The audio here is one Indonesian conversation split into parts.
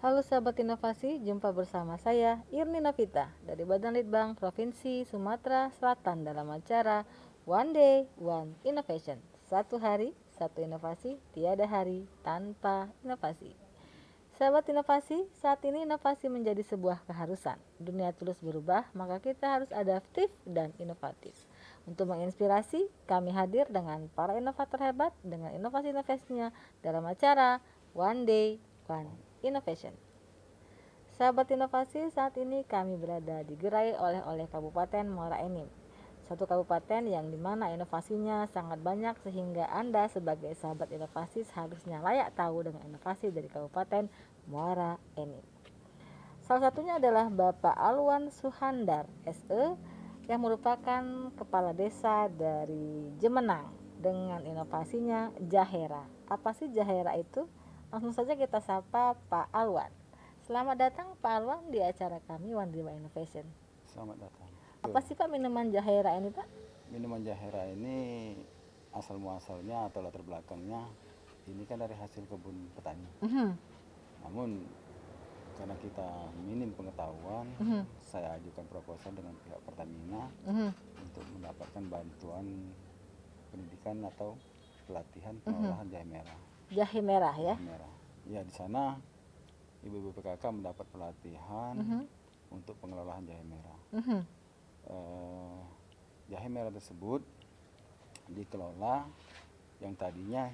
Halo sahabat inovasi, jumpa bersama saya Irni Novita dari Badan Litbang Provinsi Sumatera Selatan dalam acara One Day One Innovation. Satu hari, satu inovasi, tiada hari tanpa inovasi. Sahabat inovasi, saat ini inovasi menjadi sebuah keharusan. Dunia terus berubah, maka kita harus adaptif dan inovatif. Untuk menginspirasi, kami hadir dengan para inovator hebat dengan inovasi-inovasinya dalam acara One Day One Innovation. Sahabat inovasi, saat ini kami berada di gerai oleh-oleh Kabupaten Muara Enim. Satu kabupaten yang dimana inovasinya sangat banyak sehingga Anda sebagai sahabat inovasi seharusnya layak tahu dengan inovasi dari Kabupaten Muara Enim. Salah satunya adalah Bapak Alwan Suhandar SE yang merupakan kepala desa dari Jemenang dengan inovasinya Jahera. Apa sih Jahera itu? Langsung saja kita sapa Pak Alwan. Selamat datang Pak Alwan di acara kami One Day One Innovation. Selamat datang. Apa sih Pak minuman Jahera ini Pak? Minuman Jahera ini asal muasalnya atau latar belakangnya ini kan dari hasil kebun petani. Namun karena kita minim pengetahuan, saya ajukan proposal dengan pihak Pertamina untuk mendapatkan bantuan pendidikan atau pelatihan pengolahan jahe merah. Jahe merah ya? Jahe merah. Ya, di sana ibu-ibu PKK mendapat pelatihan untuk pengelolaan jahe merah. Jahe merah tersebut dikelola yang tadinya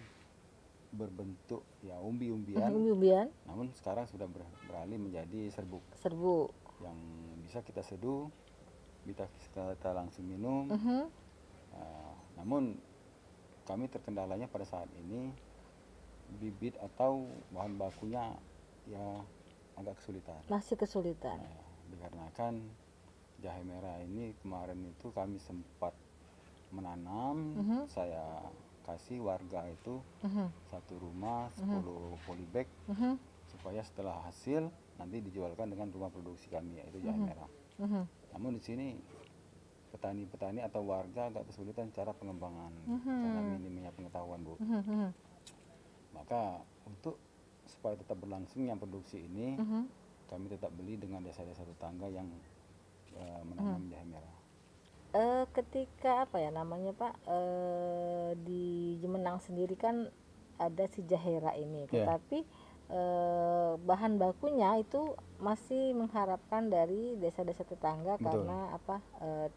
berbentuk ya umbi-umbian, namun sekarang sudah beralih menjadi serbuk yang bisa kita seduh, bisa kita langsung minum. Namun kami terkendalanya pada saat ini bibit atau bahan bakunya ya agak kesulitan. Masih kesulitan. Dikarenakan jahe merah ini kemarin itu kami sempat menanam, saya kasih warga itu satu rumah 10 polybag supaya setelah hasil nanti dijualkan dengan rumah produksi kami yaitu jahe merah. Namun di sini petani-petani atau warga agak kesulitan cara pengembangan karena minimnya pengetahuan, Bu. Maka untuk supaya tetap berlangsung yang produksi ini kami tetap beli dengan desa-desa tetangga yang menanam jahe merah. Ketika apa ya namanya Pak, di Jemenang sendiri kan ada si Jahera ini, tetapi bahan bakunya itu masih mengharapkan dari desa-desa tetangga. Betul. Karena apa,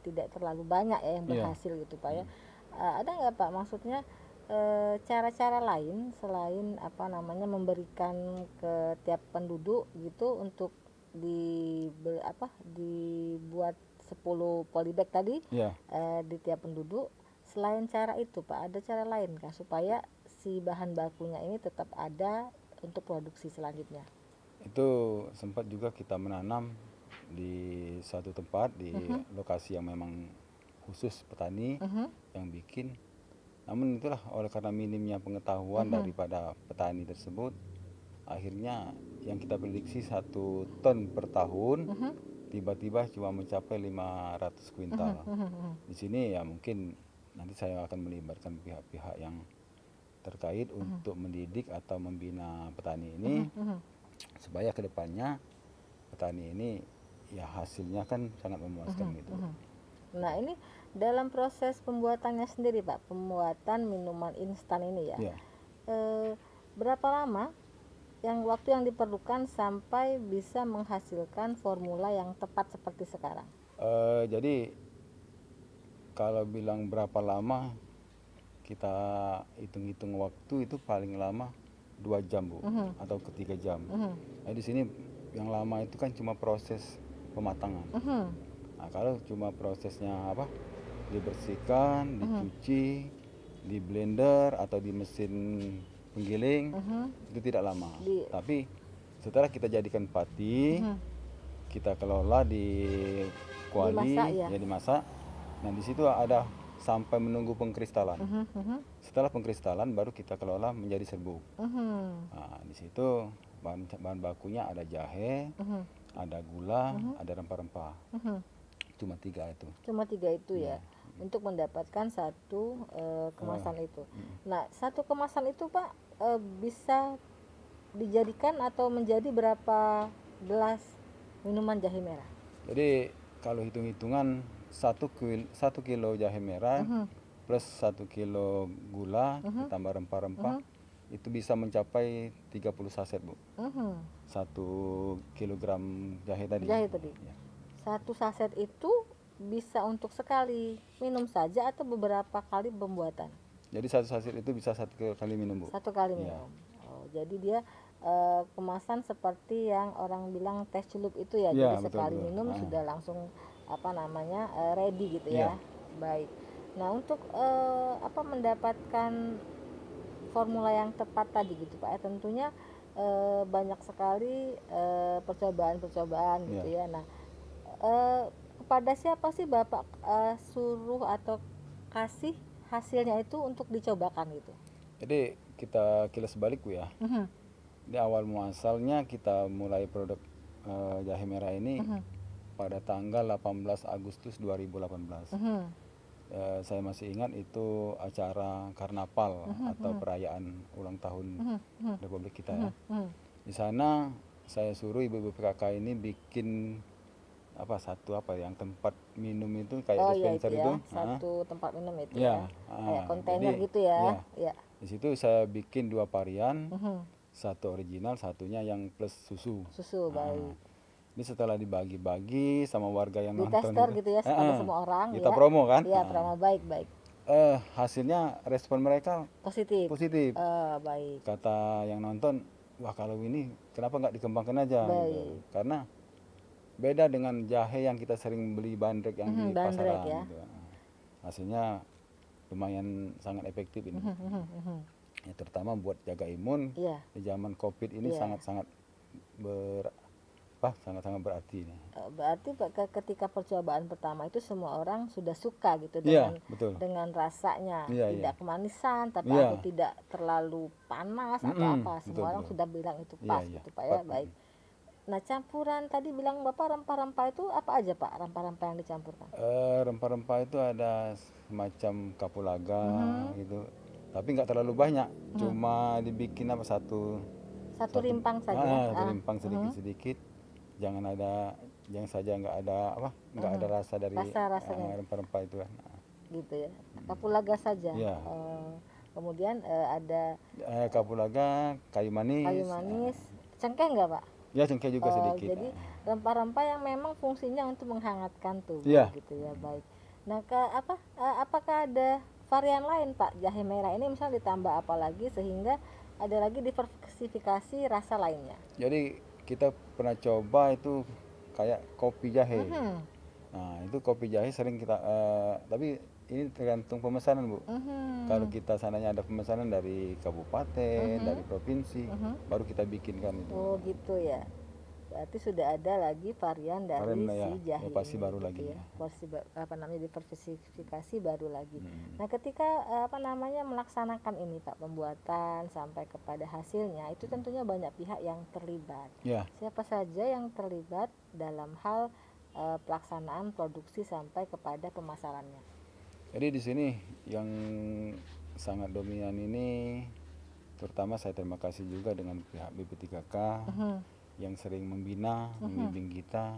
tidak terlalu banyak ya yang berhasil gitu Pak ya. Ada nggak Pak maksudnya cara-cara lain selain apa namanya memberikan ke tiap penduduk gitu untuk dibuat 10 polybag tadi di tiap penduduk. Selain cara itu Pak, ada cara lain kah supaya si bahan bakunya ini tetap ada untuk produksi selanjutnya? Itu sempat juga kita menanam di satu tempat di lokasi yang memang khusus petani yang bikin. Namun itulah oleh karena minimnya pengetahuan daripada petani tersebut, akhirnya yang kita prediksi 1 ton per tahun tiba-tiba cuma mencapai 500 kuintal. Di sini ya mungkin nanti saya akan melibatkan pihak-pihak yang terkait untuk mendidik atau membina petani ini supaya kedepannya petani ini ya hasilnya kan sangat memuaskan gitu. Nah ini dalam proses pembuatannya sendiri Pak, pembuatan minuman instan ini ya, berapa lama waktu yang diperlukan sampai bisa menghasilkan formula yang tepat seperti sekarang? Jadi kalau bilang berapa lama, kita hitung-hitung waktu itu paling lama 2 jam Bu, atau ke 3 jam. Nah di sini yang lama itu kan cuma proses pematangan. Nah kalau cuma prosesnya apa, dibersihkan, dicuci, di blender atau di mesin penggiling itu tidak lama. Tapi setelah kita jadikan pati, kita kelola di kuali, dimasak. Nah di situ ada sampai menunggu pengkristalan. Setelah pengkristalan baru kita kelola menjadi serbuk. Nah di situ bahan bakunya ada jahe, ada gula, ada rempah-rempah. Cuma 3 itu. Cuma 3 itu ya, untuk mendapatkan satu kemasan itu. Nah, satu kemasan itu Pak bisa dijadikan atau menjadi berapa gelas minuman jahe merah? Jadi kalau hitung-hitungan 1 kilo jahe merah plus 1 kilo gula ditambah rempah-rempah itu bisa mencapai 30 saset, Bu. Mhm. 1 kilogram jahe tadi. Jahe tadi. Ya. 1 saset itu bisa untuk sekali minum saja atau beberapa kali pembuatan? Jadi 1 saset itu bisa 1 kali minum, Bu. 1 kali Iya. minum. Oh, jadi dia kemasan seperti yang orang bilang teh celup itu ya. Iya, Jadi betul, sekali betul. minum sudah langsung ready gitu Iya. ya. Baik. Nah, untuk mendapatkan formula yang tepat tadi gitu Pak ya, tentunya banyak sekali percobaan-percobaan gitu ya. Nah, kepada siapa sih Bapak suruh atau kasih hasilnya itu untuk dicobakan gitu? Jadi kita kilas balik, Bu ya. Di awal muasalnya kita mulai produk jahe merah ini pada tanggal 18 Agustus 2018. Saya masih ingat itu acara karnaval atau perayaan ulang tahun Republik kita ya. Di sana saya suruh ibu-ibu PKK ini bikin yang tempat minum itu kayak Oh iya itu dispenser ya, itu. satu tempat minum itu Ya, ya, kayak kontainer jadi gitu ya. ya, Ya. di situ saya bikin 2 varian, satu original, satunya yang plus susu. Susu baik. Ini setelah dibagi-bagi sama warga yang Di nonton tester itu, gitu ya kepada semua orang kita ya. promo kan. Iya, promo baik. Hasilnya respon mereka Positif. positif. Baik. Kata yang nonton, wah kalau ini kenapa nggak dikembangkan aja gitu. Baik. Karena beda dengan jahe yang kita sering beli bandrek yang di bandrek pasaran ya. gitu. Hasilnya lumayan sangat efektif ini. Ya, terutama buat jaga imun Iya. di zaman COVID ini Iya. sangat-sangat sangat-sangat berarti ini. Berarti ketika percobaan pertama itu semua orang sudah suka gitu Iya, dengan betul. rasanya, Iya, tidak iya. kemanisan tapi Iya. atau tidak terlalu panas atau apa, semua orang betul. sudah bilang itu Iya, pas iya, gitu Pak ya. tepat. Baik. Nah, campuran tadi bilang Bapak rempah-rempah itu apa aja Pak, rempah-rempah yang dicampurkan? Rempah-rempah itu ada semacam kapulaga gitu, tapi nggak terlalu banyak, cuma dibikin Satu rimpang saja. satu rimpang sedikit-sedikit, jangan saja nggak ada rasa dari Rasa-rasanya rempah-rempah itu kan. gitu ya. Kapulaga saja. Iya. Kemudian ada Kapulaga, kayu kayu manis, cengkeh nggak Pak? ya cengkeh juga sedikit. Jadi rempah-rempah yang memang fungsinya untuk menghangatkan tubuh Iya. gitu ya. Baik. Nah, apakah ada varian lain Pak jahe merah ini misalnya ditambah apa lagi sehingga ada lagi diversifikasi rasa lainnya? Jadi kita pernah coba itu kayak kopi jahe. Nah, itu kopi jahe sering kita tapi ini tergantung pemesanan, Bu. Kalau kita sananya ada pemesanan dari kabupaten, dari provinsi, baru kita bikinkan itu. Oh gitu ya. Berarti sudah ada lagi varian dari Varian, si jahe inovasi ini baru gitu lagi, ya. Diversifikasi baru lagi. Hmm. Nah, ketika melaksanakan ini Pak, pembuatan sampai kepada hasilnya itu tentunya banyak pihak yang terlibat. Ya, Siapa saja yang terlibat dalam hal pelaksanaan produksi sampai kepada pemasarannya? jadi di sini yang sangat dominan ini, terutama saya terima kasih juga dengan pihak BP3K yang sering membina, membimbing kita,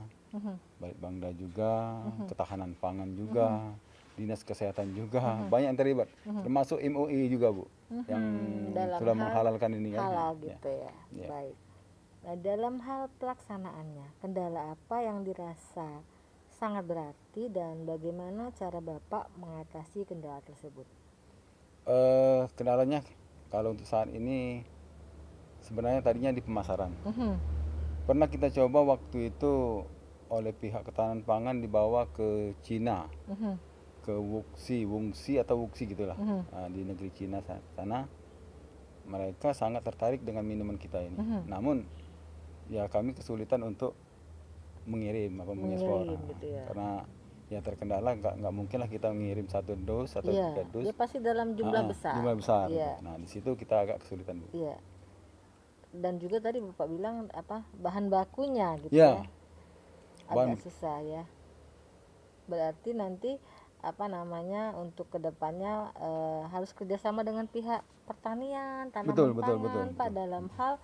baik Bangda juga, ketahanan pangan juga, dinas kesehatan juga, banyak yang terlibat, termasuk MUI juga, Bu, yang Dalam sudah hal menghalalkan ini kan. halal gitu ya. Ya. Baik. Nah, dalam hal pelaksanaannya, kendala apa yang dirasa sangat berarti dan bagaimana cara Bapak mengatasi kendala tersebut? Kendalanya kalau untuk saat ini sebenarnya tadinya di pemasaran. Pernah kita coba waktu itu oleh pihak ketahanan pangan dibawa ke Cina, ke Wungsi atau Wuxi gitulah. Nah, di negeri Cina sana mereka sangat tertarik dengan minuman kita ini. Namun ya kami kesulitan untuk mengekspor. gitu ya. Karena ya terkendala nggak mungkin lah kita mengirim 1 dos atau 3 dos. Dia pasti dalam jumlah besar. Jumlah besar. Iya. Nah, di situ kita agak kesulitan, Bu. Iya. Dan juga tadi Bapak bilang bahan bakunya gitu Ya. ya. Agak susah ya. Berarti nanti untuk kedepannya harus kerjasama dengan pihak pertanian, tanaman pangan Pak dalam hal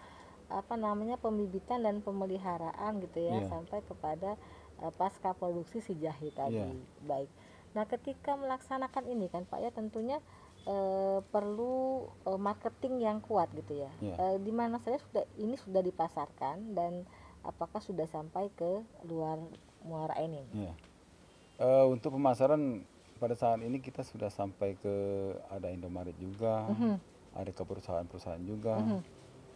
pembibitan dan pemeliharaan gitu ya, Iya. sampai kepada pasca produksi si jahe tadi. Iya. Baik. Nah, ketika melaksanakan ini kan Pak ya, tentunya perlu marketing yang kuat gitu ya. Iya. Di mana saja sudah dipasarkan dan apakah sudah sampai ke luar Muara Enim? Iya. Untuk pemasaran pada saat ini kita sudah sampai ke ada Indomaret juga, ada ke perusahaan-perusahaan juga,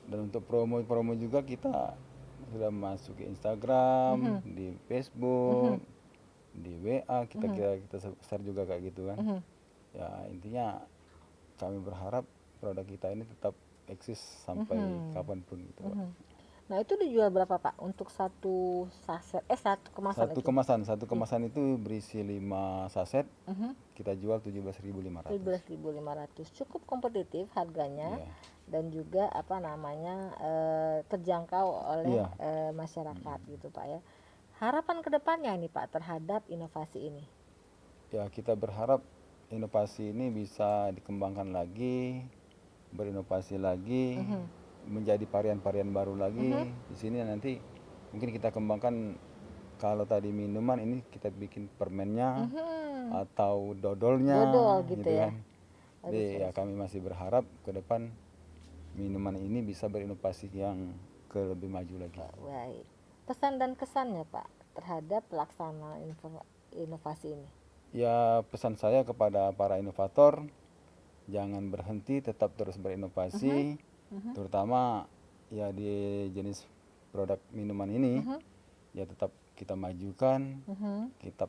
dan untuk promo-promo juga kita sudah masuk ke Instagram, di Facebook, di WA kita share juga kayak gitu kan. Ya intinya kami berharap produk kita ini tetap eksis sampai kapanpun gitu Pak. Nah, itu dijual berapa Pak untuk satu saset satu kemasan itu? Satu kemasan itu berisi 5 saset, kita jual 17.500. 17.500, cukup kompetitif harganya. Iya. Dan juga terjangkau oleh Iya. masyarakat gitu Pak ya. Harapan kedepannya nih Pak terhadap inovasi ini? Ya kita berharap inovasi ini bisa dikembangkan lagi, berinovasi lagi, menjadi varian-varian baru lagi. Di sini nanti mungkin kita kembangkan, kalau tadi minuman ini kita bikin permennya atau dodolnya Dodol gitu ya. kan. Jadi ya kami masih berharap ke depan minuman ini bisa berinovasi yang lebih maju lagi. Baik. Pesan dan kesannya Pak terhadap pelaksanaan inovasi ini? Ya pesan saya kepada para inovator, jangan berhenti, tetap terus berinovasi, terutama ya di jenis produk minuman ini, ya tetap kita majukan,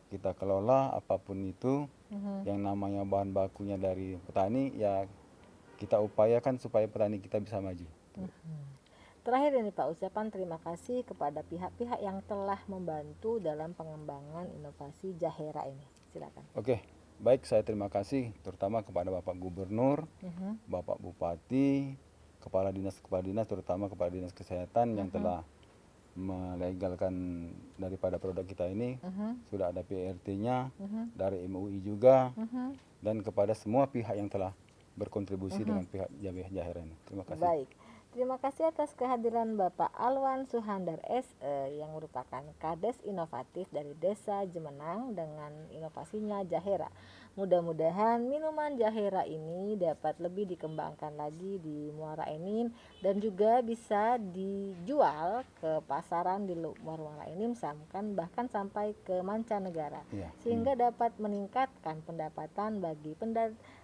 kita kelola apapun itu, yang namanya bahan bakunya dari petani, ya kita upayakan supaya petani kita bisa maju. Terakhir ini Pak, ucapan terima kasih kepada pihak-pihak yang telah membantu dalam pengembangan inovasi Jahera ini. Silakan. Oke, baik, saya terima kasih terutama kepada Bapak Gubernur, Bapak Bupati, kepala dinas terutama kepala dinas kesehatan yang telah melegalkan daripada produk kita ini. Sudah ada PRT-nya, dari MUI juga, dan kepada semua pihak yang telah berkontribusi dengan pihak Jahera ini. Terima kasih. Baik. Terima kasih atas kehadiran Bapak Alwan Suhandar SE yang merupakan Kades Inovatif dari Desa Jemenang dengan inovasinya Jahera. Mudah-mudahan minuman Jahera ini dapat lebih dikembangkan lagi di Muara Enim dan juga bisa dijual ke pasaran di luar Muara Enim, bahkan sampai ke mancanegara, sehingga dapat meningkatkan pendapatan bagi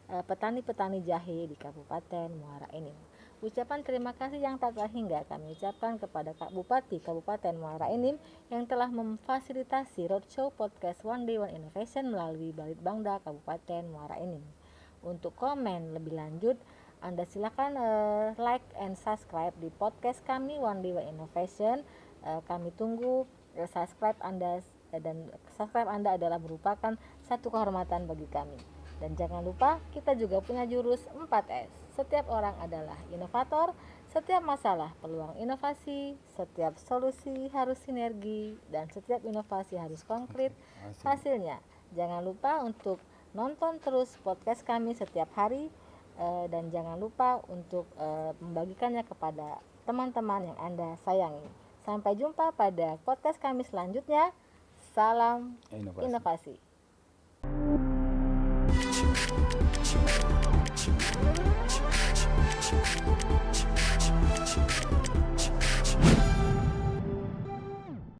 petani-petani jahe di Kabupaten Muara Enim. Ucapan terima kasih yang tak terhingga kami ucapkan kepada Kak Bupati Kabupaten Muara Enim yang telah memfasilitasi roadshow podcast One Day One Innovation melalui Balitbangda Kabupaten Muara Enim. Untuk komen lebih lanjut, Anda silakan like and subscribe di podcast kami One Day One Innovation. Kami tunggu subscribe Anda, dan subscribe Anda adalah merupakan satu kehormatan bagi kami. Dan jangan lupa kita juga punya jurus 4S. Setiap orang adalah inovator, setiap masalah peluang inovasi, setiap solusi harus sinergi, dan setiap inovasi harus konkret hasilnya. Jangan lupa untuk nonton terus podcast kami setiap hari, dan jangan lupa untuk membagikannya kepada teman-teman yang Anda sayangi. Sampai jumpa pada podcast kami selanjutnya. Salam inovasi.